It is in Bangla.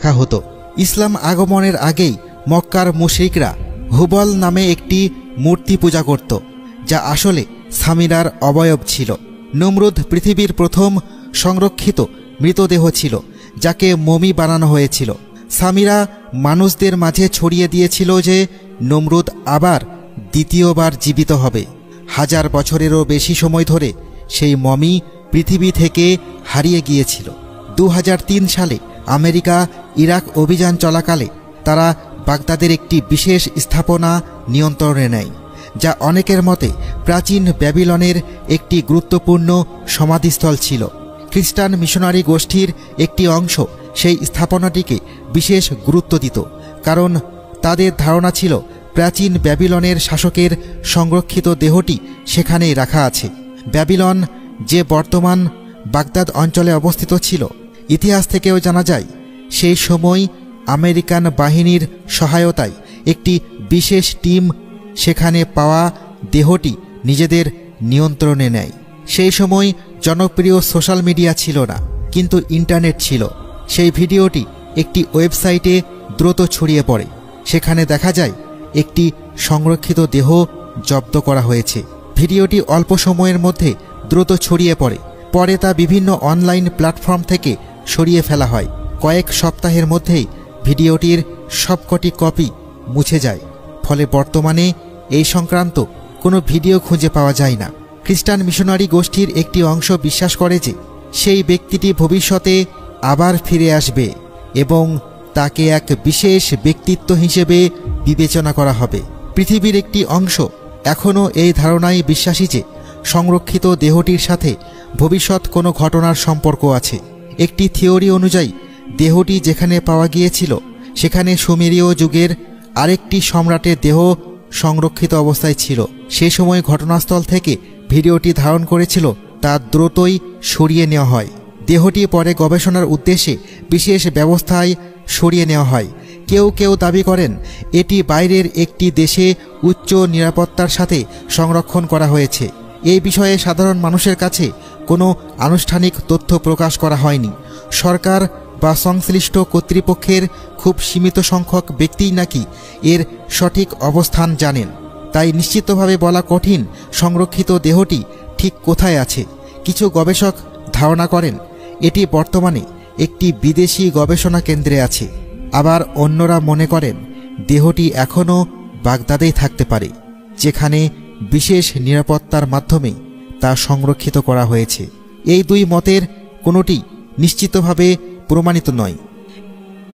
রাখা হতো। ইসলাম আগমনের আগেই মক্কার মুশরিকরা হুবল নামে একটি মূর্তি পূজা করত, যা আসলে সামিরার অবয়ব ছিল। নমরুদ পৃথিবীর প্রথম সংরক্ষিত মৃতদেহ ছিল, যাকে মমি বানানো হয়েছিল। সামিরা মানুষদের মাঝে ছড়িয়ে দিয়েছিল যে নমরুদ আবার দ্বিতীয়বার জীবিত হবে। 1000 বছরেরও বেশি সময় ধরে সেই মমি পৃথিবী থেকে হারিয়ে গিয়েছিল। 2003 সালে আমেরিকা ইরাক অভিযান চলাকালে তারা বাগদাদের একটি বিশেষ স্থাপনা নিয়ন্ত্রণে নেয়, যা অনেকের মতে প্রাচীন ব্যাবিলনের একটি গুরুত্বপূর্ণ সমাধিস্থল ছিল। খ্রিস্টান মিশনারি গোষ্ঠীর একটি অংশ সেই স্থাপনাটিকে বিশেষ গুরুত্ব দিত, কারণ তাদের ধারণা ছিল প্রাচীন ব্যাবিলনের শাসকের সংরক্ষিত দেহটি সেখানেই রাখা আছে। ব্যাবিলন, যে বর্তমান বাগদাদ অঞ্চলে অবস্থিত ছিল, ইতিহাস থেকেও জানা যায় সেই সময় আমেরিকান বাহিনীর সহায়তায় একটি বিশেষ টিম সেখানে পাওয়া দেহটি নিজেদের নিয়ন্ত্রণে নেয়। সেই সময় জনপ্রিয় সোশ্যাল মিডিয়া ছিল না, কিন্তু ইন্টারনেট ছিল। সেই ভিডিওটি একটি ওয়েবসাইটে দ্রুত ছড়িয়ে পড়ে। সেখানে দেখা যায় একটি সংরক্ষিত দেহ জব্দ করা হয়েছে। ভিডিওটি অল্প সময়ের মধ্যে দ্রুত ছড়িয়ে পড়ে। পরে তা বিভিন্ন অনলাইন প্ল্যাটফর্ম থেকে সরিয়ে ফেলা হয়। কয়েক সপ্তাহের মধ্যেই ভিডিওটির সবকটি কপি মুছে যায়। ফলে বর্তমানে এই সংক্রান্ত কোনো ভিডিও খুঁজে পাওয়া যায় না। খ্রিস্টান মিশনারি গোষ্ঠীর একটি অংশ বিশ্বাস করে যে সেই ব্যক্তিটি ভবিষ্যতে আবার ফিরে আসবে এবং তাকে এক বিশেষ ব্যক্তিত্ব হিসেবে বিবেচনা করা হবে। পৃথিবীর একটি অংশ এখনও এই ধারণায় বিশ্বাসী যে সংরক্ষিত দেহটির সাথে ভবিষ্যৎ কোনো ঘটনার সম্পর্ক আছে। একটি থিওরি অনুযায়ী দেহটি যেখানে পাওয়া গিয়েছিল সেখানে সুমেরীয় যুগের আরেকটি সম্রাটের দেহ সংরক্ষিত অবস্থায় ছিল। সে সময় ঘটনাস্থল থেকে ভিডিওটি ধারণ করেছিল তা দ্রুতই সরিয়ে নেওয়া হয়। দেহটি পরে গবেষণার উদ্দেশ্যে বিশেষ ব্যবস্থায় সরিয়ে নেওয়া হয়। কেউ কেউ দাবি করেন এটি বাইরের একটি দেশে উচ্চ নিরাপত্তার সাথে সংরক্ষণ করা হয়েছে। এই বিষয়ে সাধারণ মানুষের কাছে কোনো আনুষ্ঠানিক তথ্য প্রকাশ করা হয়নি। সরকার বা সংশ্লিষ্ট কর্তৃপক্ষের খুব সীমিত সংখ্যক ব্যক্তিই নাকি এর সঠিক অবস্থান জানেন। তাই নিশ্চিতভাবে বলা কঠিন সংরক্ষিত দেহটি ঠিক কোথায় আছে। কিছু গবেষক ধারণা করেন এটি বর্তমানে একটি বিদেশি গবেষণা কেন্দ্রে আছে। আবার অন্যরা মনে করেন দেহটি এখনও বাগদাদেই থাকতে পারে, যেখানে বিশেষ নিরাপত্তার মাধ্যমে তা সংরক্ষিত করা হয়েছে। এই দুই মতের কোনোটি নিশ্চিতভাবে প্রমাণিত নয়।